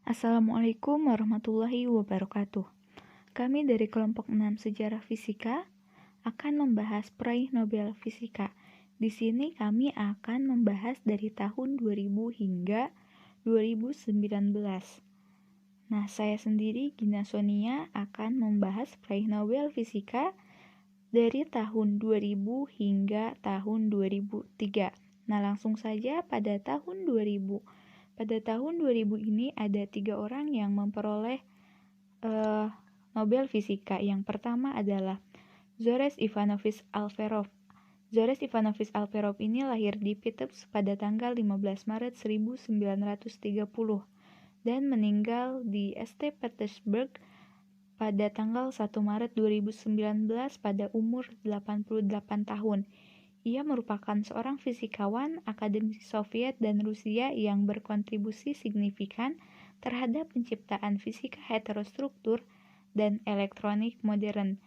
Assalamualaikum warahmatullahi wabarakatuh. Kami dari kelompok 6 Sejarah Fisika akan membahas peraih Nobel Fisika. Di sini kami akan membahas dari tahun 2000 hingga 2019. Nah, saya sendiri Gina Sonia akan membahas peraih Nobel Fisika dari tahun 2000 hingga tahun 2003. Nah, langsung saja pada tahun 2000. Pada tahun 2000 ini ada 3 orang yang memperoleh Nobel Fisika. Yang pertama adalah Zores Ivanovich Alferov. Zores Ivanovich Alferov ini lahir di Vitebsk pada tanggal 15 Maret 1930 dan meninggal di St. Petersburg pada tanggal 1 Maret 2019 pada umur 88 tahun. Ia merupakan seorang fisikawan, akademisi Soviet dan Rusia yang berkontribusi signifikan terhadap penciptaan fisika heterostruktur dan elektronik modern.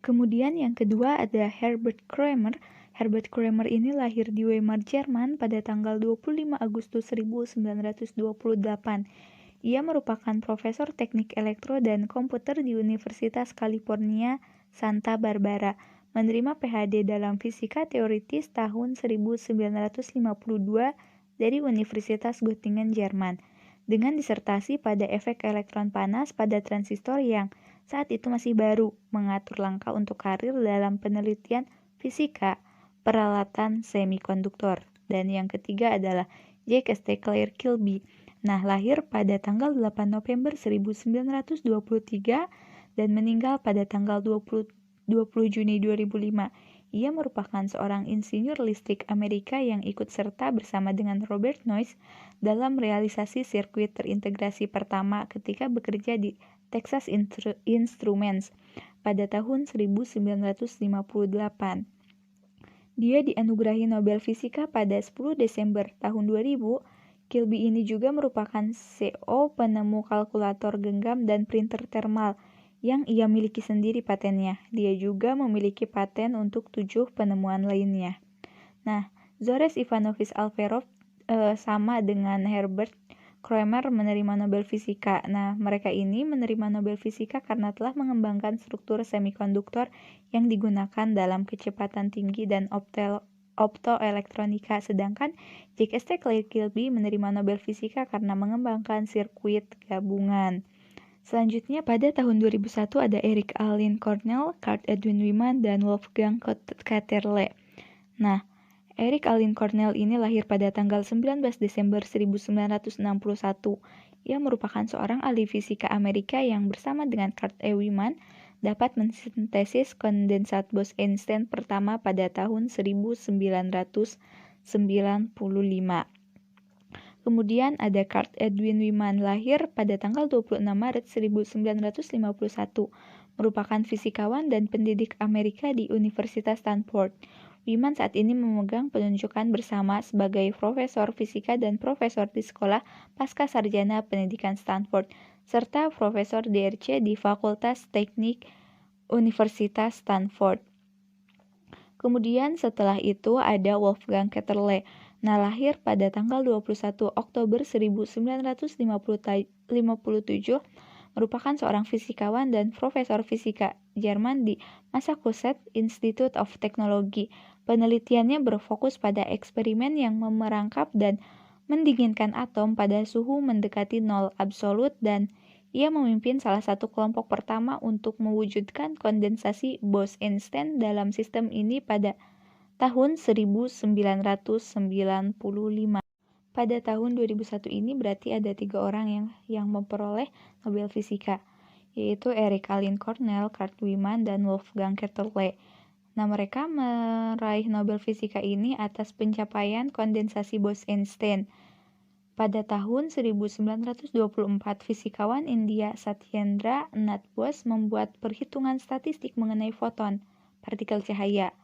Kemudian yang kedua ada Herbert Kramer. Herbert Kramer ini lahir di Weimar, Jerman pada tanggal 25 Agustus 1928. Ia merupakan profesor teknik elektro dan komputer di Universitas California, Santa Barbara. Menerima PhD dalam fisika teoritis tahun 1952 dari Universitas Göttingen, Jerman, dengan disertasi pada efek elektron panas pada transistor yang saat itu masih baru, mengatur langkah untuk karir dalam penelitian fisika peralatan semikonduktor. Dan yang ketiga adalah Jacques de Clair Kilby. Nah, lahir pada tanggal 8 November 1923 dan meninggal pada tanggal 20 Juni 2005. Ia merupakan seorang insinyur listrik Amerika yang ikut serta bersama dengan Robert Noyce dalam realisasi sirkuit terintegrasi pertama ketika bekerja di Texas Instruments pada tahun 1958. Dia dianugerahi Nobel Fisika pada 10 Desember tahun 2000. Kilby ini juga merupakan CO penemu kalkulator genggam dan printer thermal yang ia miliki sendiri patennya. Dia juga memiliki paten untuk 7 penemuan lainnya. Nah, Zores Ivanovich Alferov sama dengan Herbert Kramer menerima Nobel Fisika. Nah, mereka ini menerima Nobel Fisika karena telah mengembangkan struktur semikonduktor yang digunakan dalam kecepatan tinggi dan optoelektronika, sedangkan Jacques de Clair Kilby menerima Nobel Fisika karena mengembangkan sirkuit gabungan. Selanjutnya pada tahun 2001 ada Eric Allen Cornell, Carl Edwin Wyman, dan Wolfgang Katerle. Nah, Eric Allen Cornell ini lahir pada tanggal 19 Desember 1961. Ia merupakan seorang ahli fisika Amerika yang bersama dengan Carl E. Wyman dapat mensintesis kondensat Bose-Einstein pertama pada tahun 1995. Kemudian ada Carl Edwin Wyman, lahir pada tanggal 26 Maret 1951, merupakan fisikawan dan pendidik Amerika di Universitas Stanford. Wyman saat ini memegang penunjukan bersama sebagai profesor fisika dan profesor di Sekolah Pascasarjana Pendidikan Stanford, serta profesor DRC di Fakultas Teknik Universitas Stanford. Kemudian setelah itu ada Wolfgang Katerle. Nah, lahir pada tanggal 21 Oktober 1957, merupakan seorang fisikawan dan profesor fisika Jerman di Massachusetts Institute of Technology. Penelitiannya berfokus pada eksperimen yang memerangkap dan mendinginkan atom pada suhu mendekati nol absolut, dan ia memimpin salah satu kelompok pertama untuk mewujudkan kondensasi Bose-Einstein dalam sistem ini pada tahun 1995. Pada tahun 2001 ini berarti ada 3 orang yang memperoleh Nobel Fisika, yaitu Eric Allen Cornell, Carl Wyman, dan Wolfgang Katerle. Nah, mereka meraih Nobel Fisika ini atas pencapaian kondensasi Bose-Einstein. Pada tahun 1924, fisikawan India Satyendra Nath Bose membuat perhitungan statistik mengenai foton, partikel cahaya.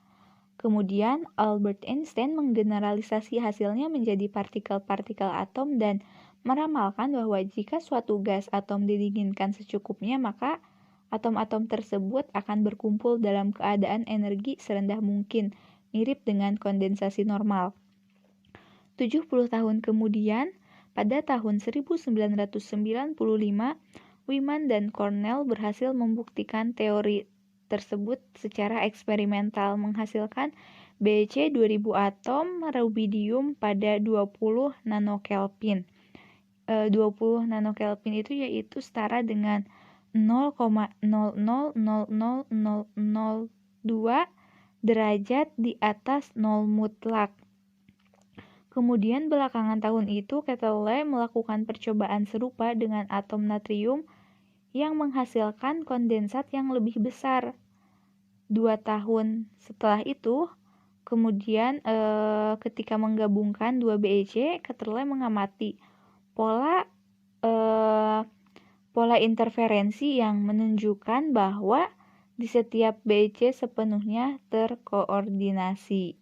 Kemudian, Albert Einstein menggeneralisasi hasilnya menjadi partikel-partikel atom dan meramalkan bahwa jika suatu gas atom didinginkan secukupnya, maka atom-atom tersebut akan berkumpul dalam keadaan energi serendah mungkin, mirip dengan kondensasi normal. 70 tahun kemudian, Pada tahun 1995, Wyman dan Cornell berhasil membuktikan teori tersebut secara eksperimental, menghasilkan BeC 2000 atom rubidium pada 20 nanokelvin. 20 nanokelvin itu yaitu setara dengan 0,000002 derajat di atas nol mutlak. Kemudian belakangan tahun itu, Kettle melakukan percobaan serupa dengan atom natrium yang menghasilkan kondensat yang lebih besar. 2 tahun setelah itu, kemudian ketika menggabungkan 2 BeC, Kettle mengamati pola interferensi yang menunjukkan bahwa di setiap BeC sepenuhnya terkoordinasi.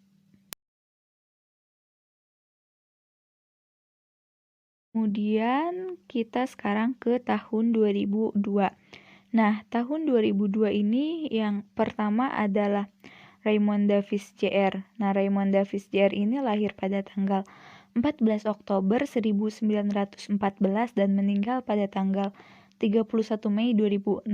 Kemudian kita sekarang ke tahun 2002. Nah, tahun 2002 ini yang pertama adalah Raymond Davis Jr. Nah, Raymond Davis Jr. ini lahir pada tanggal 14 Oktober 1914 dan meninggal pada tanggal 31 Mei 2006.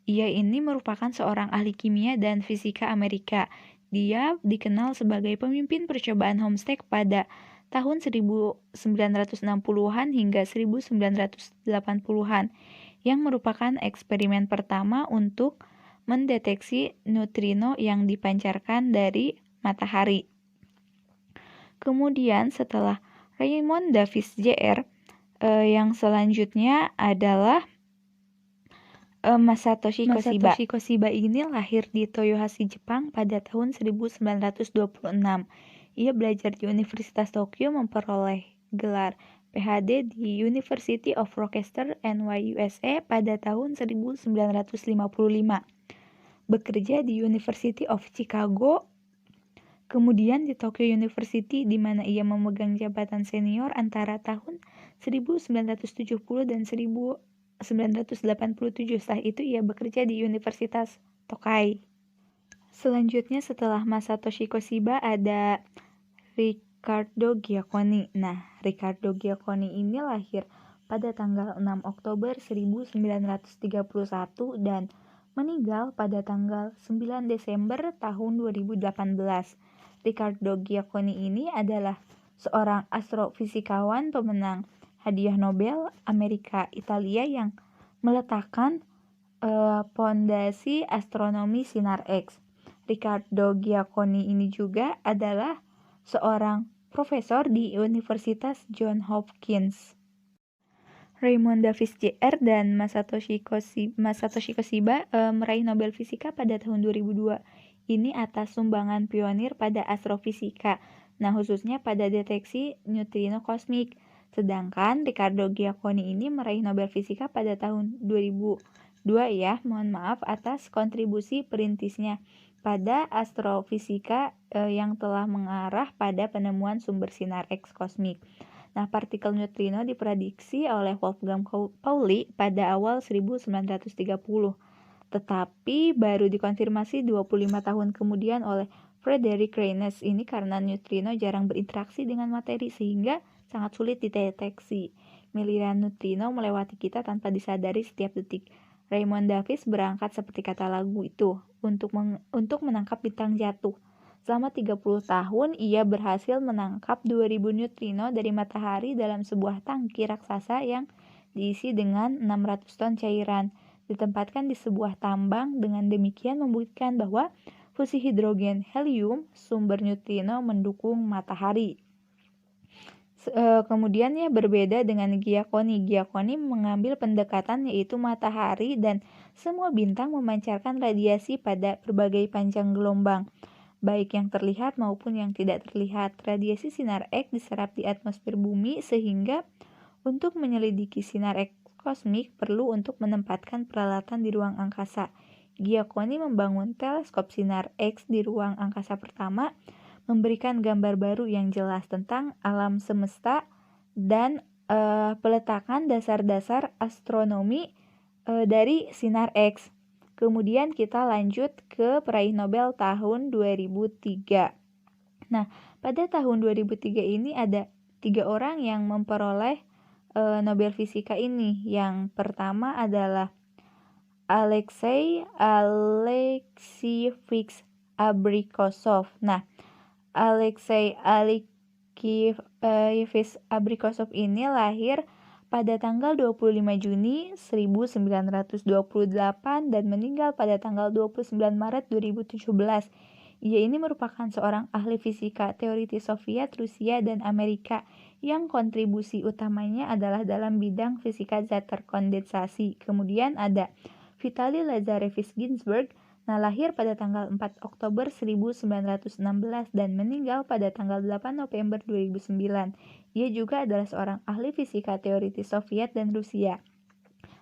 Ia ini merupakan seorang ahli kimia dan fisika Amerika. Dia dikenal sebagai pemimpin percobaan Homestake pada tahun 1960-an hingga 1980-an, yang merupakan eksperimen pertama untuk mendeteksi neutrino yang dipancarkan dari matahari. Kemudian setelah Raymond Davis Jr., yang selanjutnya adalah Masatoshi Koshiba. Masatoshi Koshiba ini lahir di Toyohashi, Jepang pada tahun 1926. Ia belajar di Universitas Tokyo, memperoleh gelar PhD di University of Rochester, NYUSA pada tahun 1955. Bekerja di University of Chicago, kemudian di Tokyo University, di mana ia memegang jabatan senior antara tahun 1970 dan 1987. Setelah itu ia bekerja di Universitas Tokai. Selanjutnya setelah Masatoshi Koshiba ada Riccardo Giacconi. Nah, Riccardo Giacconi ini lahir pada tanggal 6 Oktober 1931 dan meninggal pada tanggal 9 Desember tahun 2018. Riccardo Giacconi ini adalah seorang astrofisikawan pemenang Hadiah Nobel Amerika Italia yang meletakkan pondasi astronomi sinar X. Riccardo Giacconi ini juga adalah seorang profesor di Universitas Johns Hopkins. Raymond Davis Jr. dan Masatoshi Koshiba meraih Nobel Fisika pada tahun 2002. Ini atas sumbangan pionir pada astrofisika, nah khususnya pada deteksi neutrino kosmik. Sedangkan Riccardo Giacconi ini meraih Nobel Fisika pada tahun 2002 atas kontribusi perintisnya pada astrofisika yang telah mengarah pada penemuan sumber sinar X kosmik. Nah, partikel neutrino diprediksi oleh Wolfgang Pauli pada awal 1930, tetapi baru dikonfirmasi 25 tahun kemudian oleh Frederick Reines ini karena neutrino jarang berinteraksi dengan materi sehingga sangat sulit dideteksi. Miliaran neutrino melewati kita tanpa disadari setiap detik. Raymond Davis berangkat seperti kata lagu itu untuk menangkap bintang jatuh. Selama 30 tahun, ia berhasil menangkap 2000 neutrino dari matahari dalam sebuah tangki raksasa yang diisi dengan 600 ton cairan. Ditempatkan di sebuah tambang, dengan demikian membuktikan bahwa fusi hidrogen helium, sumber neutrino, mendukung matahari. Kemudian berbeda dengan Giacconi. Giacconi mengambil pendekatan yaitu matahari dan semua bintang memancarkan radiasi pada berbagai panjang gelombang, baik yang terlihat maupun yang tidak terlihat. Radiasi sinar X diserap di atmosfer bumi sehingga untuk menyelidiki sinar X kosmik perlu untuk menempatkan peralatan di ruang angkasa. Giacconi membangun teleskop sinar X di ruang angkasa pertama, memberikan gambar baru yang jelas tentang alam semesta dan peletakan dasar-dasar astronomi dari sinar X. Kemudian kita lanjut ke peraih Nobel tahun 2003. Nah, pada tahun 2003 ini ada 3 orang yang memperoleh Nobel Fisika ini. Yang pertama adalah Alexei Alexievich Abrikosov. Nah, Alexei Alexievich Abrikosov ini lahir pada tanggal 25 Juni 1928 dan meninggal pada tanggal 29 Maret 2017. Ia ini merupakan seorang ahli fisika teoritis Soviet, Rusia, dan Amerika yang kontribusi utamanya adalah dalam bidang fisika zat terkondensasi. Kemudian ada Vitaly Lazarevich Ginzburg. Nah, lahir pada tanggal 4 Oktober 1916 dan meninggal pada tanggal 8 November 2009. Ia juga adalah seorang ahli fisika teoritis Soviet dan Rusia.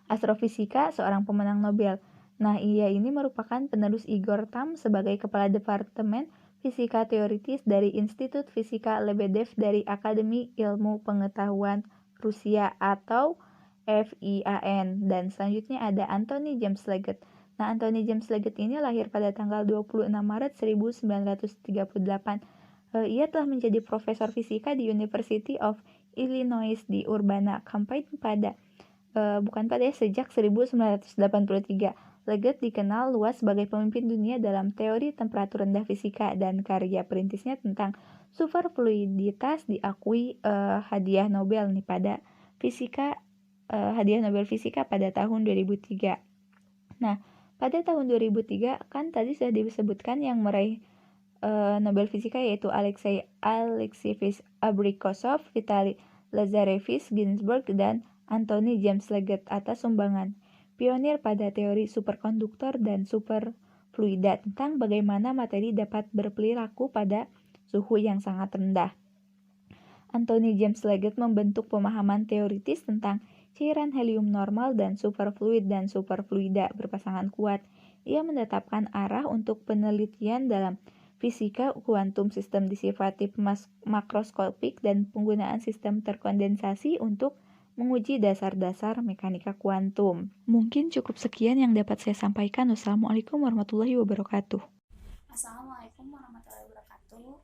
Astrofisika, seorang pemenang Nobel. Nah, ia ini merupakan penerus Igor Tamm sebagai Kepala Departemen Fisika Teoritis dari Institut Fisika Lebedev dari Akademi Ilmu Pengetahuan Rusia atau FIAN. Dan selanjutnya ada Anthony James Leggett. Nah, Anthony James Leggett ini lahir pada tanggal 26 Maret 1938. Ia telah menjadi profesor fisika di University of Illinois di Urbana-Champaign sejak 1983. Leggett dikenal luas sebagai pemimpin dunia dalam teori temperatur rendah fisika dan karya perintisnya tentang superfluiditas diakui hadiah Nobel hadiah Nobel Fisika pada tahun 2003. Nah, pada tahun 2003 kan tadi sudah disebutkan yang meraih Nobel Fisika yaitu Alexei Alexievich Abrikosov, Vitaly Lazarevich Ginzburg, dan Anthony James Leggett atas sumbangan pionir pada teori superkonduktor dan superfluida tentang bagaimana materi dapat berperilaku pada suhu yang sangat rendah. Anthony James Leggett membentuk pemahaman teoritis tentang cairan helium normal dan superfluid dan superfluida berpasangan kuat. Ia menetapkan arah untuk penelitian dalam fisika kuantum, sistem disipatif makroskopik, dan penggunaan sistem terkondensasi untuk menguji dasar-dasar mekanika kuantum. Mungkin cukup sekian yang dapat saya sampaikan. Wassalamualaikum warahmatullahi wabarakatuh. Assalamualaikum warahmatullahi wabarakatuh.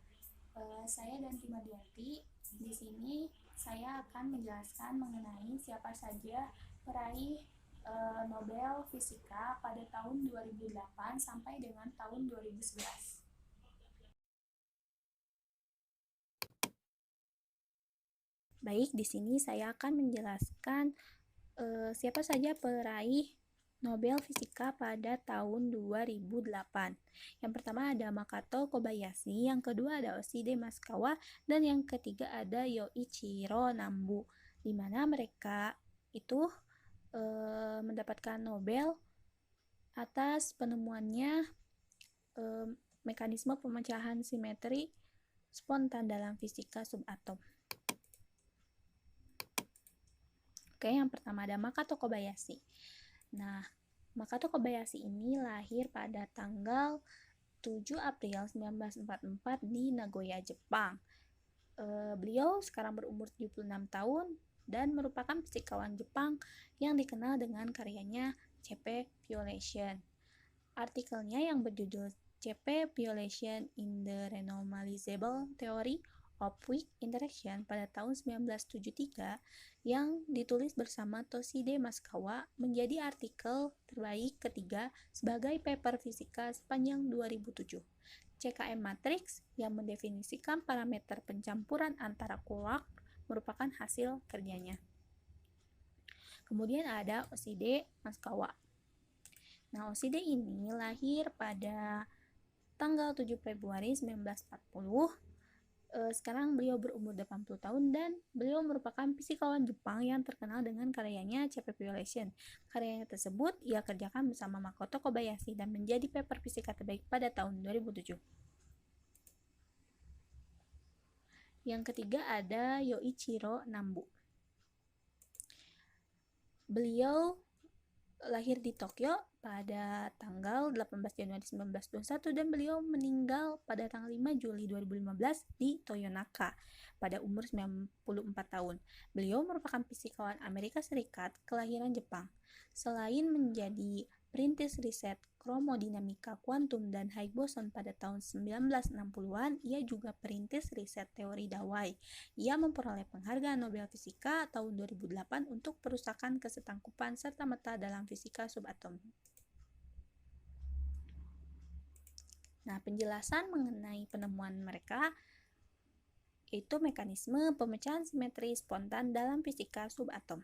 Saya Danti Madiati. Di sini saya akan menjelaskan mengenai siapa saja peraih Nobel Fisika pada tahun 2008 sampai dengan tahun 2011. Baik, di sini saya akan menjelaskan siapa saja peraih Nobel Fisika pada tahun 2008. Yang pertama ada Makoto Kobayashi, yang kedua ada Oshide Masukawa, dan yang ketiga ada Yoichiro Nambu, di mana mereka itu mendapatkan Nobel atas penemuannya mekanisme pemecahan simetri spontan dalam fisika subatom. Oke, yang pertama ada Makoto Kobayashi. Nah, Makoto Kobayashi ini lahir pada tanggal 7 April 1944 di Nagoya, Jepang. Beliau sekarang berumur 76 tahun dan merupakan fisikawan Jepang yang dikenal dengan karyanya CP Violation. Artikelnya yang berjudul CP Violation in the Renormalizable Theory of Weak Interaction pada tahun 1973 yang ditulis bersama Toshide Masukawa menjadi artikel terbaik ketiga sebagai paper fisika sepanjang 2007. CKM Matrix yang mendefinisikan parameter pencampuran antara quark merupakan hasil kerjanya. Kemudian ada Oshide Masukawa. Nah, Oshide ini lahir pada tanggal 7 Februari 1940. Sekarang beliau berumur 80 tahun dan beliau merupakan fisikawan Jepang yang terkenal dengan karyanya CP Violation. Karyanya tersebut ia kerjakan bersama Makoto Kobayashi dan menjadi paper fisika terbaik pada tahun 2007. Yang ketiga ada Yoichiro Nambu. Beliau lahir di Tokyo pada tanggal 18 Januari 1921 dan beliau meninggal pada tanggal 5 Juli 2015 di Toyonaka pada umur 94 tahun. Beliau merupakan fisikawan Amerika Serikat kelahiran Jepang. Selain menjadi perintis riset kromodinamika kuantum dan Higgs boson pada tahun 1960-an, ia juga perintis riset teori Dawai. Ia memperoleh penghargaan Nobel Fisika tahun 2008 untuk perusakan kesetangkupan serta-merta dalam fisika subatom. Nah, penjelasan mengenai penemuan mereka yaitu mekanisme pemecahan simetri spontan dalam fisika subatom.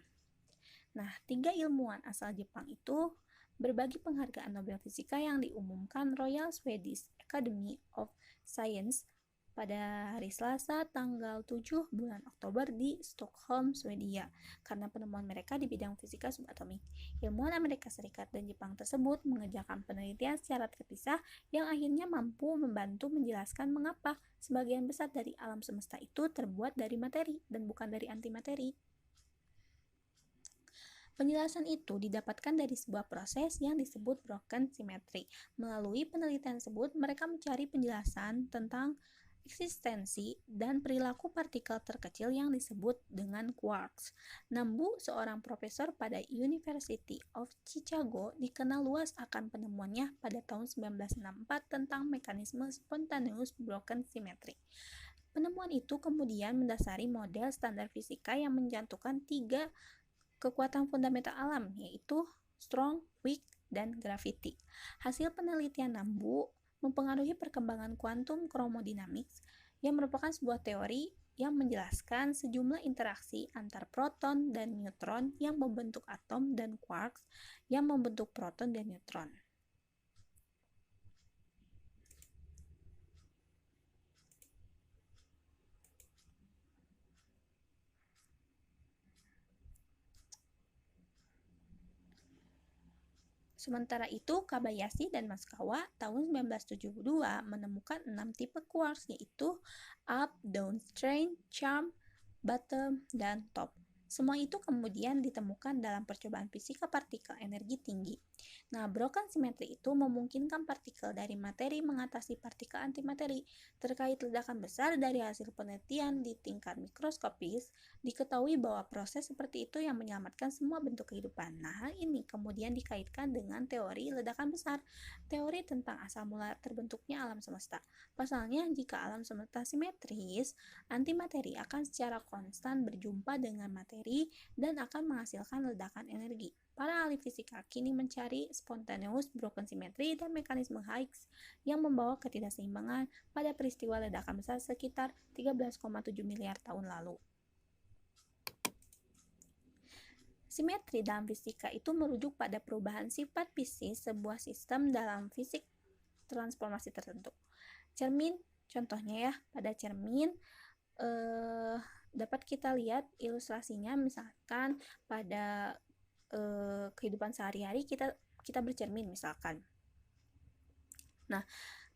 Nah, 3 ilmuwan asal Jepang itu berbagi penghargaan Nobel Fisika yang diumumkan Royal Swedish Academy of Science pada hari Selasa tanggal 7 bulan Oktober di Stockholm, Swedia, karena penemuan mereka di bidang fisika subatomik. Ilmuwan Amerika Serikat dan Jepang tersebut mengerjakan penelitian secara terpisah yang akhirnya mampu membantu menjelaskan mengapa sebagian besar dari alam semesta itu terbuat dari materi dan bukan dari antimateri. Penjelasan itu didapatkan dari sebuah proses yang disebut broken symmetry. Melalui penelitian tersebut, mereka mencari penjelasan tentang eksistensi dan perilaku partikel terkecil yang disebut dengan quarks. Nambu, seorang profesor pada University of Chicago, dikenal luas akan penemuannya pada tahun 1964 tentang mekanisme spontaneous broken symmetry. Penemuan itu kemudian mendasari model standar fisika yang mencantumkan 3 kekuatan fundamental alam, yaitu strong, weak, dan gravity. Hasil penelitian Nambu mempengaruhi perkembangan kuantum chromodynamics yang merupakan sebuah teori yang menjelaskan sejumlah interaksi antar proton dan neutron yang membentuk atom dan quarks yang membentuk proton dan neutron. Sementara itu, Kobayashi dan Maskawa tahun 1972 menemukan 6 tipe quarks, yaitu up, downstream, charm, bottom, dan top. Semua itu kemudian ditemukan dalam percobaan fisika partikel energi tinggi. Nah, broken symmetry itu memungkinkan partikel dari materi mengatasi partikel antimateri. Terkait ledakan besar dari hasil penelitian di tingkat mikroskopis, diketahui bahwa proses seperti itu yang menyelamatkan semua bentuk kehidupan. Nah, hal ini kemudian dikaitkan dengan teori ledakan besar, teori tentang asal mula terbentuknya alam semesta. Pasalnya, jika alam semesta simetris, antimateri akan secara konstan berjumpa dengan materi dan akan menghasilkan ledakan energi. Para ahli fisika kini mencari spontaneous broken symmetry dan mekanisme Higgs yang membawa ketidakseimbangan pada peristiwa ledakan besar sekitar 13,7 miliar tahun lalu. Simetri dalam fisika itu merujuk pada perubahan sifat fisik sebuah sistem dalam fisik transformasi tertentu. Cermin, contohnya ya, pada cermin dapat kita lihat ilustrasinya, misalkan pada kehidupan sehari-hari kita bercermin misalkan. Nah,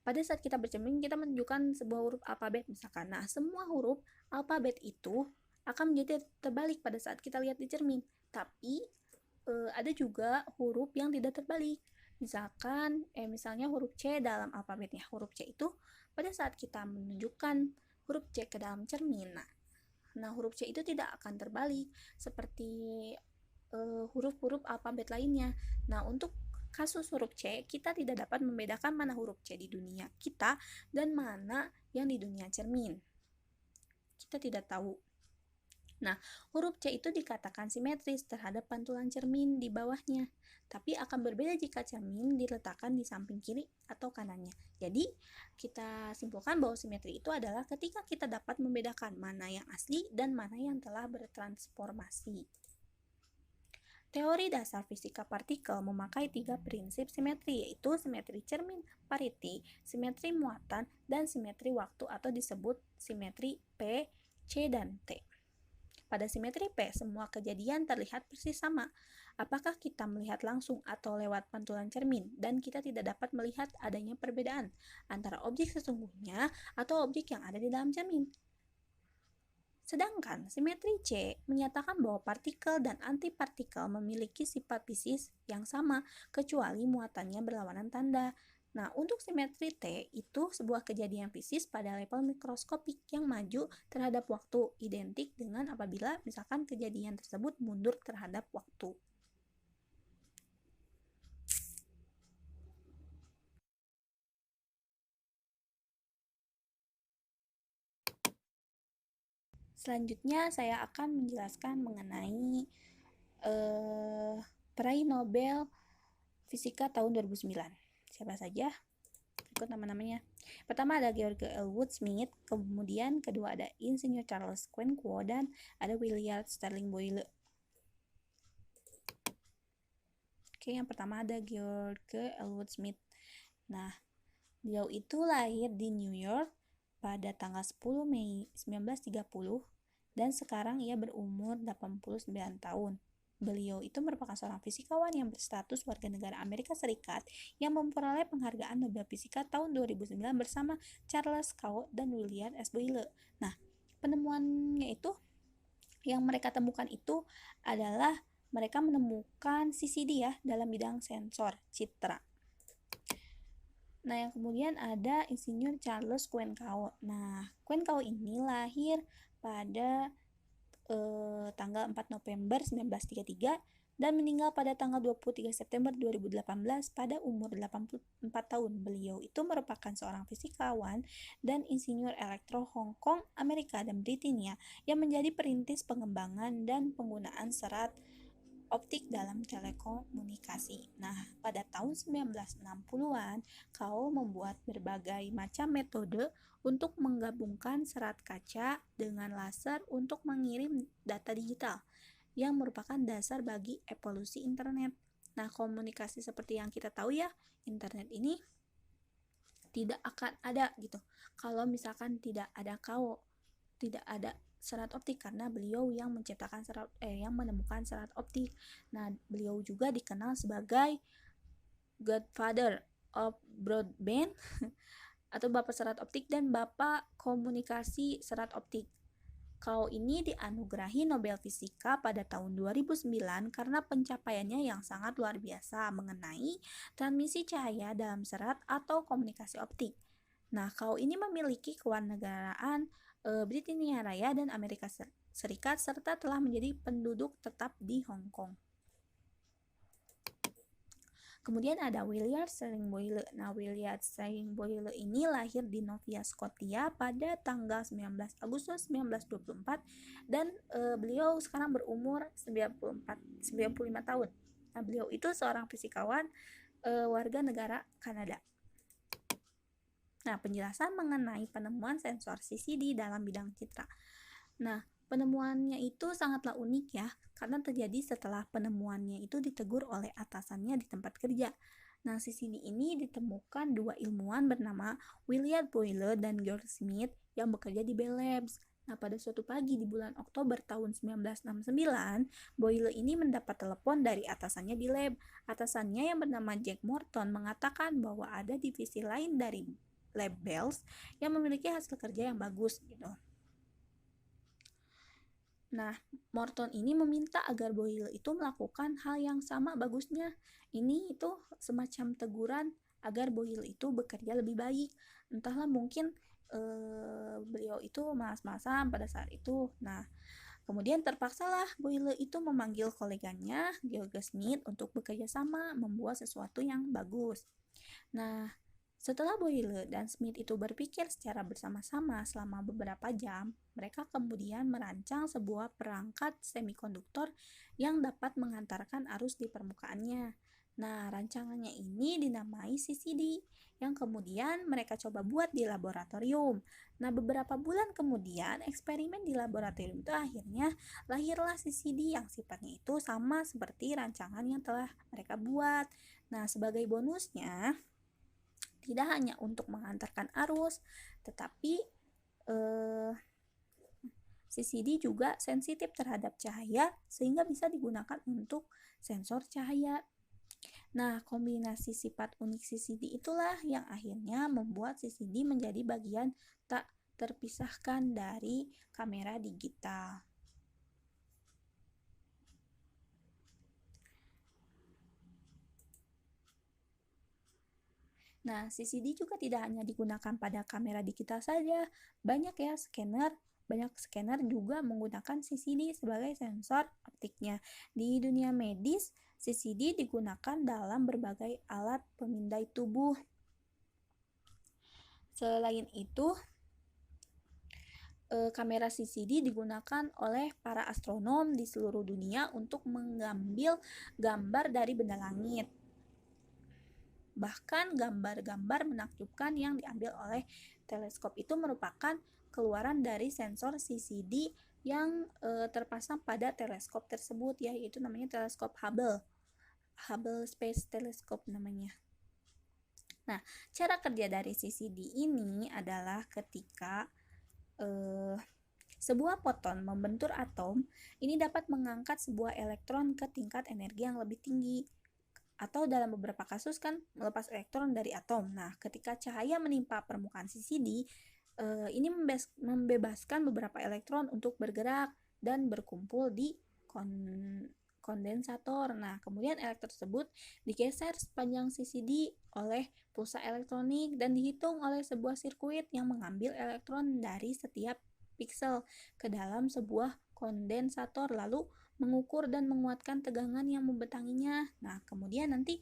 pada saat kita bercermin kita menunjukkan sebuah huruf alfabet misalkan. Nah, semua huruf alfabet itu akan menjadi terbalik pada saat kita lihat di cermin. Tapi ada juga huruf yang tidak terbalik. Misalnya huruf C dalam alfabetnya. Huruf C itu pada saat kita menunjukkan huruf C ke dalam cermin, nah huruf C itu tidak akan terbalik seperti huruf-huruf alfabet lainnya. Nah, untuk kasus huruf C, kita tidak dapat membedakan mana huruf C di dunia kita dan mana yang di dunia cermin. Kita tidak tahu. Nah, huruf C itu dikatakan simetris terhadap pantulan cermin di bawahnya, tapi akan berbeda jika cermin diletakkan di samping kiri atau kanannya. Jadi, kita simpulkan bahwa simetri itu adalah ketika kita dapat membedakan mana yang asli dan mana yang telah bertransformasi. Teori dasar fisika partikel memakai 3 prinsip simetri, yaitu simetri cermin parity, simetri muatan, dan simetri waktu atau disebut simetri P, C, dan T. Pada simetri P, semua kejadian terlihat persis sama. Apakah kita melihat langsung atau lewat pantulan cermin, dan kita tidak dapat melihat adanya perbedaan antara objek sesungguhnya atau objek yang ada di dalam cermin. Sedangkan simetri C menyatakan bahwa partikel dan antipartikel memiliki sifat fisik yang sama, kecuali muatannya berlawanan tanda. Nah, untuk simetri T itu sebuah kejadian fisik pada level mikroskopik yang maju terhadap waktu, identik dengan apabila misalkan kejadian tersebut mundur terhadap waktu. Selanjutnya saya akan menjelaskan mengenai peraih Nobel Fisika tahun 2009. Siapa saja? Ikut nama-namanya. Pertama ada George Elwood Smith, kemudian kedua ada Insinyur Charles Quenquo, dan ada William Sterling Boyle. Oke, yang pertama ada George Elwood Smith. Nah, beliau itu lahir di New York pada tanggal 10 Mei 1930 dan sekarang ia berumur 89 tahun. Beliau itu merupakan seorang fisikawan yang berstatus warga negara Amerika Serikat yang memperoleh penghargaan Nobel Fisika tahun 2009 bersama Charles Kao dan William S. Boyle. Nah, penemuannya itu yang mereka temukan itu adalah mereka menemukan CCD ya dalam bidang sensor citra. Nah, yang kemudian ada Insinyur Charles Quenquo. Nah, Quenquo ini lahir pada tanggal 4 November 1933 dan meninggal pada tanggal 23 September 2018 pada umur 84 tahun. Beliau itu merupakan seorang fisikawan dan insinyur elektro Hong Kong, Amerika, dan Britania yang menjadi perintis pengembangan dan penggunaan serat optik dalam telekomunikasi. Nah, pada tahun 1960-an, Kao membuat berbagai macam metode untuk menggabungkan serat kaca dengan laser untuk mengirim data digital yang merupakan dasar bagi evolusi internet. Nah, komunikasi seperti yang kita tahu ya, internet ini tidak akan ada gitu. Kalau misalkan tidak ada Kao, tidak ada serat optik karena beliau yang menemukan serat optik. Nah, beliau juga dikenal sebagai Godfather of Broadband atau Bapak Serat Optik dan Bapak Komunikasi Serat Optik. Kao ini dianugerahi Nobel Fisika pada tahun 2009 karena pencapaiannya yang sangat luar biasa mengenai transmisi cahaya dalam serat atau komunikasi optik. Nah, Kao ini memiliki kewarganegaraan Britania Raya dan Amerika Serikat serta telah menjadi penduduk tetap di Hong Kong. Kemudian ada William Sterling Boyle. Nah, William Sterling Boyle ini lahir di Nova Scotia pada tanggal 19 Agustus 1924 dan beliau sekarang berumur 95 tahun. Nah, beliau itu seorang fisikawan warga negara Kanada. Nah, penjelasan mengenai penemuan sensor CCD dalam bidang citra. Nah, penemuannya itu sangatlah unik ya, karena terjadi setelah penemuannya itu ditegur oleh atasannya di tempat kerja. Nah, CCD ini ditemukan dua ilmuwan bernama William Boyle dan George Smith yang bekerja di Bell Labs. Nah, pada suatu pagi di bulan Oktober tahun 1969, Boyle ini mendapat telepon dari atasannya di lab. Atasannya yang bernama Jack Morton mengatakan bahwa ada divisi lain dari Lab Bells yang memiliki hasil kerja yang bagus gitu. Nah, Morton ini meminta agar Boyle itu melakukan hal yang sama bagusnya. Ini itu semacam teguran agar Boyle itu bekerja lebih baik. Entahlah, mungkin beliau itu malas-malasan pada saat itu. Nah, kemudian terpaksalah Boyle itu memanggil koleganya George Smith untuk bekerja sama membuat sesuatu yang bagus. Nah, setelah Boyle dan Smith itu berpikir secara bersama-sama selama beberapa jam, mereka kemudian merancang sebuah perangkat semikonduktor yang dapat mengantarkan arus di permukaannya. Nah, rancangannya ini dinamai CCD, yang kemudian mereka coba buat di laboratorium. Nah, beberapa bulan kemudian, eksperimen di laboratorium itu akhirnya lahirlah CCD yang sifatnya itu sama seperti rancangan yang telah mereka buat. Nah, sebagai bonusnya, tidak hanya untuk mengantarkan arus, tetapi CCD juga sensitif terhadap cahaya sehingga bisa digunakan untuk sensor cahaya. Nah, kombinasi sifat unik CCD itulah yang akhirnya membuat CCD menjadi bagian tak terpisahkan dari kamera digital. Nah, CCD juga tidak hanya digunakan pada kamera digital saja, banyak scanner juga menggunakan CCD sebagai sensor optiknya. Di dunia medis, CCD digunakan dalam berbagai alat pemindai tubuh. Selain itu, kamera CCD digunakan oleh para astronom di seluruh dunia untuk mengambil gambar dari benda langit. Bahkan gambar-gambar menakjubkan yang diambil oleh teleskop itu merupakan keluaran dari sensor CCD yang terpasang pada teleskop tersebut, yaitu namanya teleskop Hubble Space Telescope namanya. Nah, cara kerja dari CCD ini adalah ketika sebuah foton membentur atom, ini dapat mengangkat sebuah elektron ke tingkat energi yang lebih tinggi, atau dalam beberapa kasus kan melepas elektron dari atom. Nah, ketika cahaya menimpa permukaan CCD, ini membebaskan beberapa elektron untuk bergerak dan berkumpul di kondensator. Nah, kemudian elektron tersebut digeser sepanjang CCD oleh pulsa elektronik dan dihitung oleh sebuah sirkuit yang mengambil elektron dari setiap piksel ke dalam sebuah kondensator, lalu mengukur dan menguatkan tegangan yang membentanginya. Nah, kemudian nanti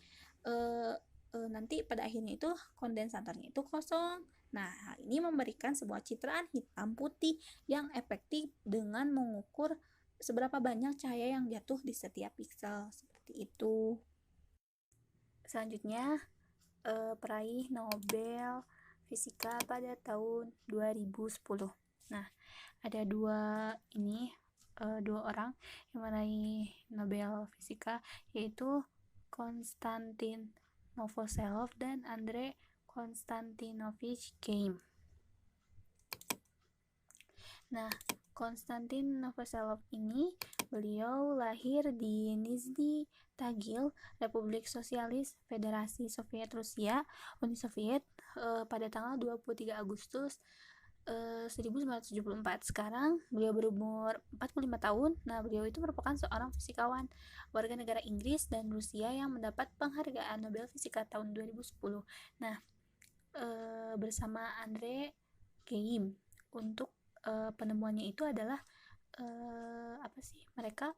pada akhirnya itu kondensatornya itu kosong. Nah, hal ini memberikan sebuah citraan hitam putih yang efektif dengan mengukur seberapa banyak cahaya yang jatuh di setiap piksel, seperti itu. Selanjutnya, peraih Nobel Fisika pada tahun 2010. Nah, ada dua orang yang meraih Nobel Fisika, yaitu Konstantin Novoselov dan Andrei Konstantinovich Geim. Nah, Konstantin Novoselov ini beliau lahir di Nizhny Tagil, Republik Sosialis Federasi Soviet Rusia, Uni Soviet, pada tanggal 23 Agustus 1974. Sekarang beliau berumur 45 tahun. Nah, beliau itu merupakan seorang fisikawan warga negara Inggris dan Rusia yang mendapat penghargaan Nobel Fisika tahun 2010. Nah, bersama Andrei Geim untuk penemuannya itu adalah mereka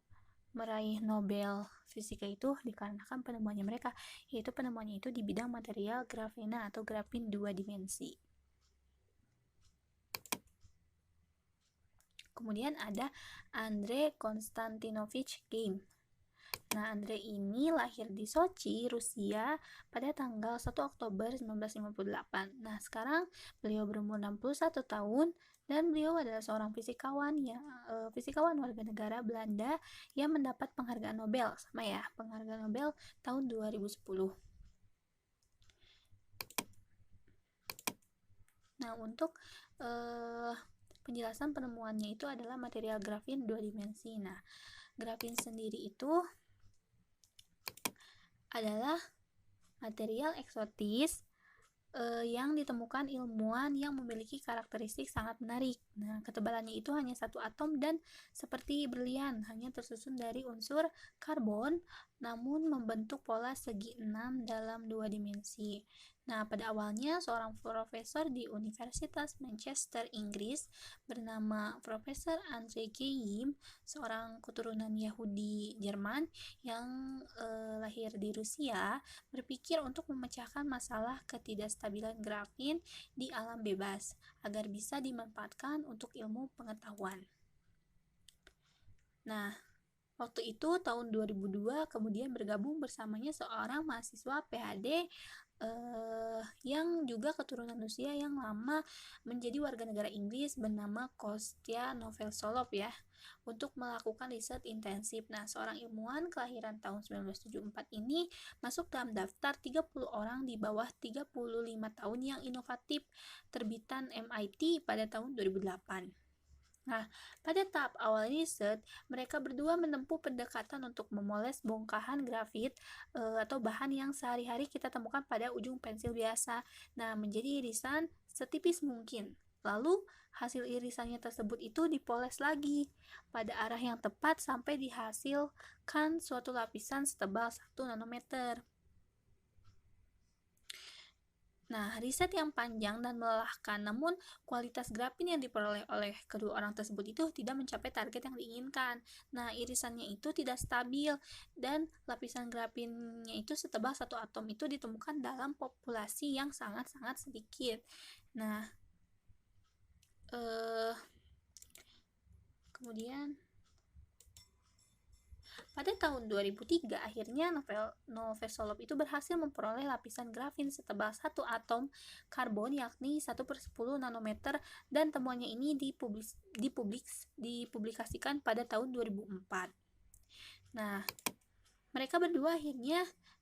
meraih Nobel Fisika itu dikarenakan penemuannya mereka, yaitu penemuannya itu di bidang material grafena atau grafin 2 dimensi. Kemudian ada Andrei Konstantinovich Geim. Nah, Andrei ini lahir di Sochi, Rusia pada tanggal 1 Oktober 1958. Nah, sekarang beliau berumur 61 tahun dan beliau adalah seorang fisikawan warga negara Belanda yang mendapat penghargaan Nobel, penghargaan Nobel tahun 2010. Nah, untuk penjelasan penemuannya itu adalah material grafin 2 dimensi. Nah, grafin sendiri itu adalah material eksotis yang ditemukan ilmuwan yang memiliki karakteristik sangat menarik. Nah, ketebalannya itu hanya 1 atom dan seperti berlian, hanya tersusun dari unsur karbon, namun membentuk pola segi 6 dalam 2 dimensi. Nah, pada awalnya seorang profesor di Universitas Manchester, Inggris, bernama Profesor Andrei Geim, seorang keturunan Yahudi Jerman yang lahir di Rusia, berpikir untuk memecahkan masalah ketidakstabilan grafin di alam bebas agar bisa dimanfaatkan untuk ilmu pengetahuan. Nah, waktu itu tahun 2002 kemudian bergabung bersamanya seorang mahasiswa PhD yang juga keturunan Rusia yang lama menjadi warga negara Inggris bernama Kostya Novoselov untuk melakukan riset intensif. Nah, seorang ilmuwan kelahiran tahun 1974 ini masuk dalam daftar 30 orang di bawah 35 tahun yang inovatif terbitan MIT pada tahun 2008. Nah, pada tahap awal riset, mereka berdua menempuh pendekatan untuk memoles bongkahan grafit atau bahan yang sehari-hari kita temukan pada ujung pensil biasa. Nah, menjadi irisan setipis mungkin. Lalu, hasil irisannya tersebut itu dipoles lagi pada arah yang tepat sampai dihasilkan suatu lapisan setebal 1 nanometer. Nah, riset yang panjang dan melelahkan, namun kualitas grafin yang diperoleh oleh kedua orang tersebut itu tidak mencapai target yang diinginkan. Nah, irisannya itu tidak stabil dan lapisan grafinnya itu setebal 1 atom itu ditemukan dalam populasi yang sangat-sangat sedikit. Nah, Kemudian pada tahun 2003, akhirnya Novoselov itu berhasil memperoleh lapisan grafin setebal satu atom karbon, yakni 1/10 nanometer, dan temuannya ini dipublikasikan pada tahun 2004. Nah, mereka berdua akhirnya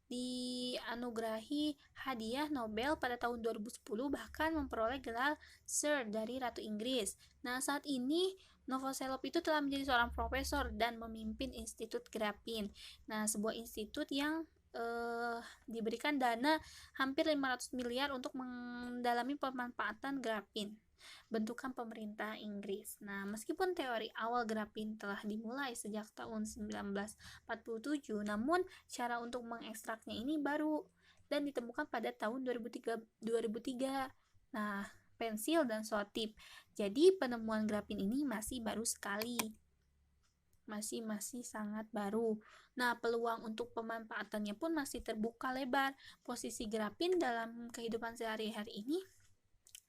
dianugerahi hadiah Nobel pada tahun 2010, bahkan memperoleh gelar Sir dari Ratu Inggris. Nah, saat ini Novoselov itu telah menjadi seorang profesor dan memimpin Institut Grafin. Nah, sebuah institut yang diberikan dana hampir 500 miliar untuk mendalami pemanfaatan grafin bentukan pemerintah Inggris. Nah, meskipun teori awal grafin telah dimulai sejak tahun 1947, namun cara untuk mengekstraknya ini baru dan ditemukan pada tahun 2003. Nah, pensil dan selotip. Jadi penemuan grafin ini masih baru sekali. Masih sangat baru. Nah, peluang untuk pemanfaatannya pun masih terbuka lebar. Posisi grafin dalam kehidupan sehari-hari ini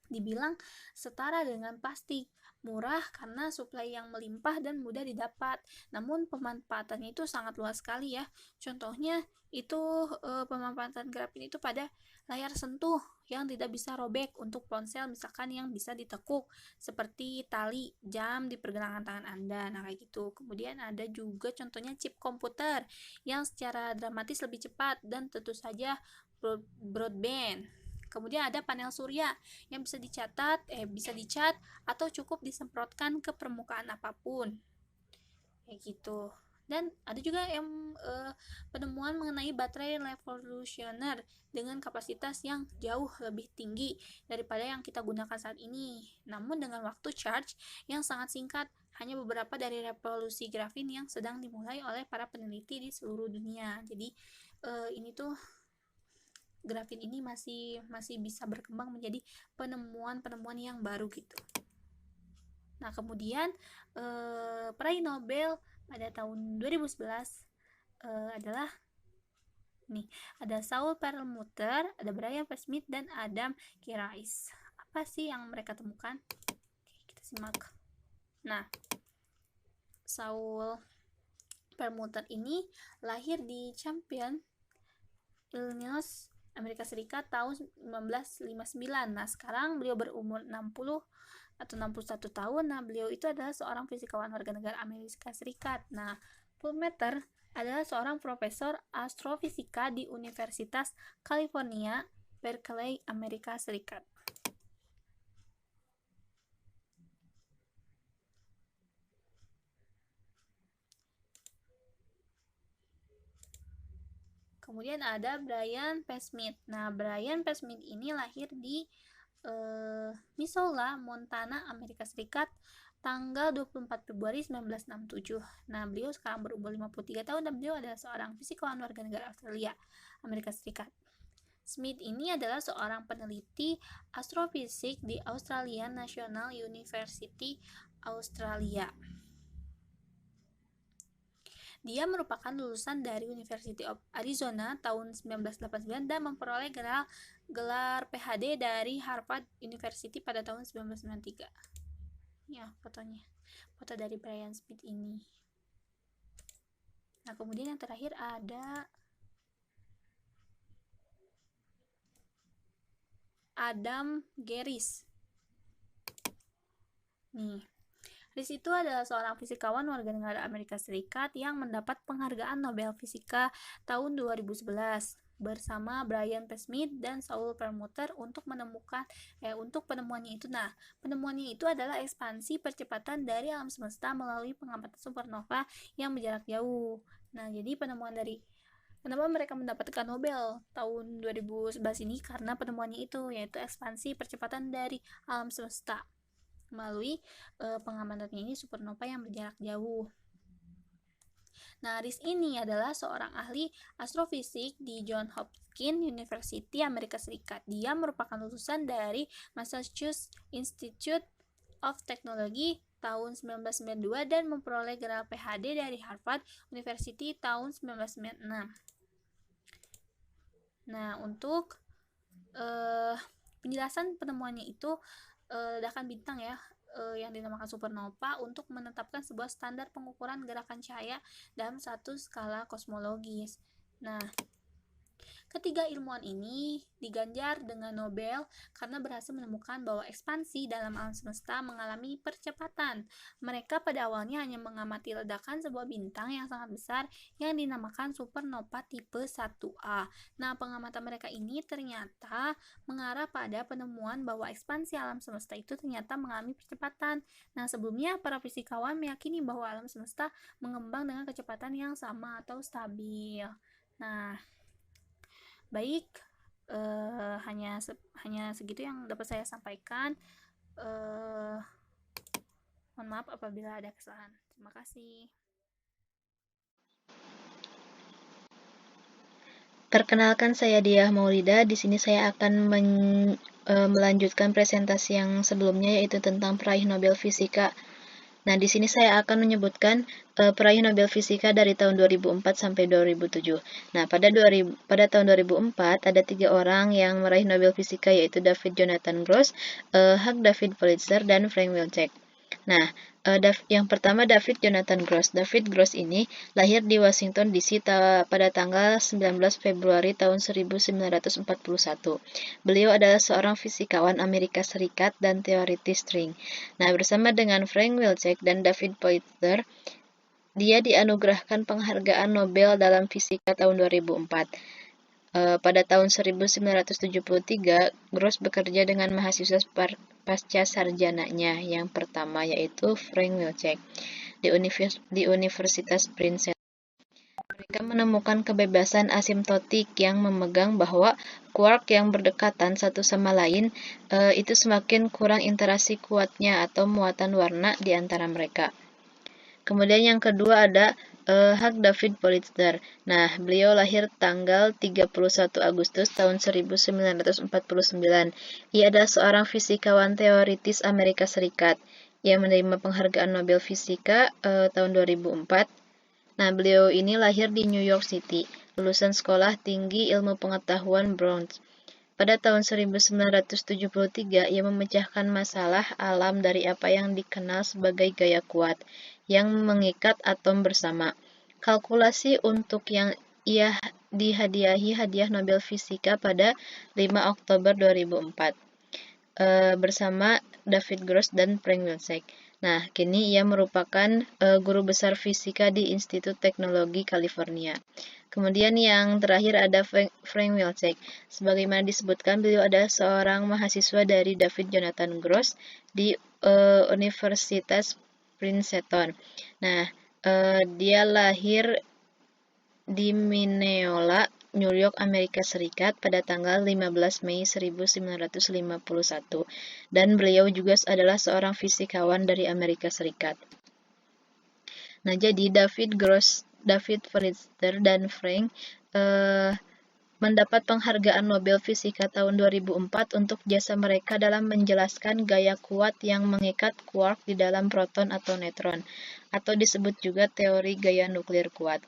dibilang setara dengan plastik, murah karena suplai yang melimpah dan mudah didapat. Namun pemanfaatannya itu sangat luas sekali ya. Contohnya itu pemanfaatan grafin itu pada layar sentuh yang tidak bisa robek, untuk ponsel misalkan yang bisa ditekuk seperti tali jam di pergelangan tangan Anda. Nah, kayak gitu. Kemudian ada juga contohnya chip komputer yang secara dramatis lebih cepat dan tentu saja broadband. Kemudian ada panel surya yang bisa bisa dicat atau cukup disemprotkan ke permukaan apapun. Kayak gitu. Dan ada juga yang penemuan mengenai baterai revolusioner dengan kapasitas yang jauh lebih tinggi daripada yang kita gunakan saat ini. Namun dengan waktu charge yang sangat singkat, hanya beberapa dari revolusi grafin yang sedang dimulai oleh para peneliti di seluruh dunia. Jadi ini tuh grafin ini masih bisa berkembang menjadi penemuan yang baru gitu. Nah, kemudian peraih Nobel pada tahun 2011 adalah ada Saul Perlmutter, ada Brian P. Smith, dan Adam Kirais. Apa sih yang mereka temukan? Oke, kita simak. Nah, Saul Perlmutter ini lahir di Champion, Illinois, Amerika Serikat tahun 1959. Nah, sekarang beliau berumur 60 atau 61 tahun. Nah, beliau itu adalah seorang fisikawan warga negara Amerika Serikat. Nah, Perlmutter adalah seorang profesor astrofisika di Universitas California, Berkeley, Amerika Serikat. Kemudian ada Brian P. Smith. Nah, Brian P. Smith ini lahir di Missoula, Montana, Amerika Serikat tanggal 24 Februari 1967. Nah, beliau sekarang berumur 53 tahun dan beliau adalah seorang fisikawan warga negara Australia, Amerika Serikat. Smith ini adalah seorang peneliti astrofisik di Australian National University, Australia. Dia merupakan lulusan dari University of Arizona tahun 1989 dan memperoleh gelar PhD dari Harvard University pada tahun 1993. Ya, fotonya. Foto dari Brian Smith ini. Nah, kemudian yang terakhir ada Adam Geris. Riz itu adalah seorang fisikawan warga negara Amerika Serikat yang mendapat penghargaan Nobel Fisika tahun 2011 bersama Brian P. Smith dan Saul Perlmutter untuk penemuannya itu. Nah, penemuannya itu adalah ekspansi percepatan dari alam semesta melalui pengamatan supernova yang berjarak jauh. Nah, jadi kenapa mereka mendapatkan Nobel tahun 2011 ini? Karena penemuannya itu, yaitu ekspansi percepatan dari alam semesta melalui pengamatannya ini supernova yang berjarak jauh. Nah, Riz ini adalah seorang ahli astrofisik di Johns Hopkins University, Amerika Serikat. Dia merupakan lulusan dari Massachusetts Institute of Technology tahun 1992 dan memperoleh gelar PhD dari Harvard University tahun 1996. Nah, untuk penjelasan penemuannya itu ledakan bintang ya, yang dinamakan supernova untuk menetapkan sebuah standar pengukuran gerakan cahaya dalam satu skala kosmologis. Nah, ketiga ilmuwan ini diganjar dengan Nobel karena berhasil menemukan bahwa ekspansi dalam alam semesta mengalami percepatan. Mereka pada awalnya hanya mengamati ledakan sebuah bintang yang sangat besar yang dinamakan supernova tipe 1A. Nah, pengamatan mereka ini ternyata mengarah pada penemuan bahwa ekspansi alam semesta itu ternyata mengalami percepatan. Nah, sebelumnya para fisikawan meyakini bahwa alam semesta mengembang dengan kecepatan yang sama atau stabil. Nah, baik, hanya segitu yang dapat saya sampaikan. Mohon maaf apabila ada kesalahan. Terima kasih. Perkenalkan, saya Diah Maulida. Di sini saya akan melanjutkan presentasi yang sebelumnya, yaitu tentang peraih Nobel Fisika. Nah, di sini saya akan menyebutkan peraih Nobel Fisika dari tahun 2004 sampai 2007. Nah, pada tahun 2004 ada 3 orang yang meraih Nobel Fisika, yaitu David Jonathan Gross, Hugh David Pulitzer, dan Frank Wilczek. Nah, yang pertama David Jonathan Gross. David Gross ini lahir di Washington DC pada tanggal 19 Februari tahun 1941. Beliau adalah seorang fisikawan Amerika Serikat dan teoritis string. Nah, bersama dengan Frank Wilczek dan David Pulitzer, dia dianugerahkan penghargaan Nobel dalam fisika tahun 2004. Pada tahun 1973, Gross bekerja dengan mahasiswa pasca sarjananya yang pertama, yaitu Frank Wilczek, di Universitas Princeton. Mereka menemukan kebebasan asimptotik yang memegang bahwa quark yang berdekatan satu sama lain itu semakin kurang interaksi kuatnya atau muatan warna di antara mereka. Kemudian yang kedua ada Hugh David Pulitzer. Nah, beliau lahir tanggal 31 Agustus tahun 1949. Ia adalah seorang fisikawan teoritis Amerika Serikat yang menerima penghargaan Nobel Fisika tahun 2004. Nah, beliau ini lahir di New York City, lulusan Sekolah Tinggi Ilmu Pengetahuan Brown. Pada tahun 1973, ia memecahkan masalah alam dari apa yang dikenal sebagai gaya kuat yang mengikat atom bersama. Kalkulasi untuk yang ia dihadiahi hadiah Nobel Fisika pada 5 Oktober 2004 bersama David Gross dan Frank Wilczek. Nah, kini ia merupakan guru besar fisika di Institut Teknologi California. Kemudian yang terakhir ada Frank Wilczek. Sebagaimana disebutkan, beliau adalah seorang mahasiswa dari David Jonathan Gross di Universitas Princeton. Nah, dia lahir di Mineola, New York, Amerika Serikat pada tanggal 15 Mei 1951. Dan beliau juga adalah seorang fisikawan dari Amerika Serikat. Nah, jadi David Gross, David Pulitzer, dan Frank mendapat penghargaan Nobel Fisika tahun 2004 untuk jasa mereka dalam menjelaskan gaya kuat yang mengikat quark di dalam proton atau neutron, atau disebut juga teori gaya nuklir kuat.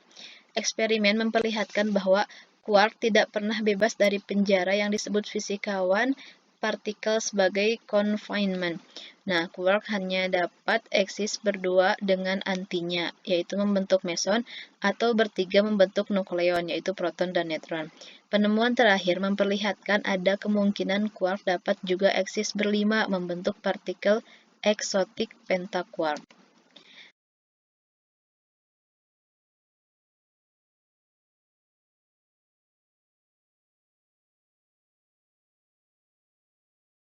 Eksperimen memperlihatkan bahwa quark tidak pernah bebas dari penjara yang disebut fisikawan partikel sebagai confinement. Nah, quark hanya dapat eksis berdua dengan antinya, yaitu membentuk meson, atau bertiga membentuk nukleon, yaitu proton dan neutron. Penemuan terakhir memperlihatkan ada kemungkinan quark dapat juga eksis berlima membentuk partikel eksotik pentaquark.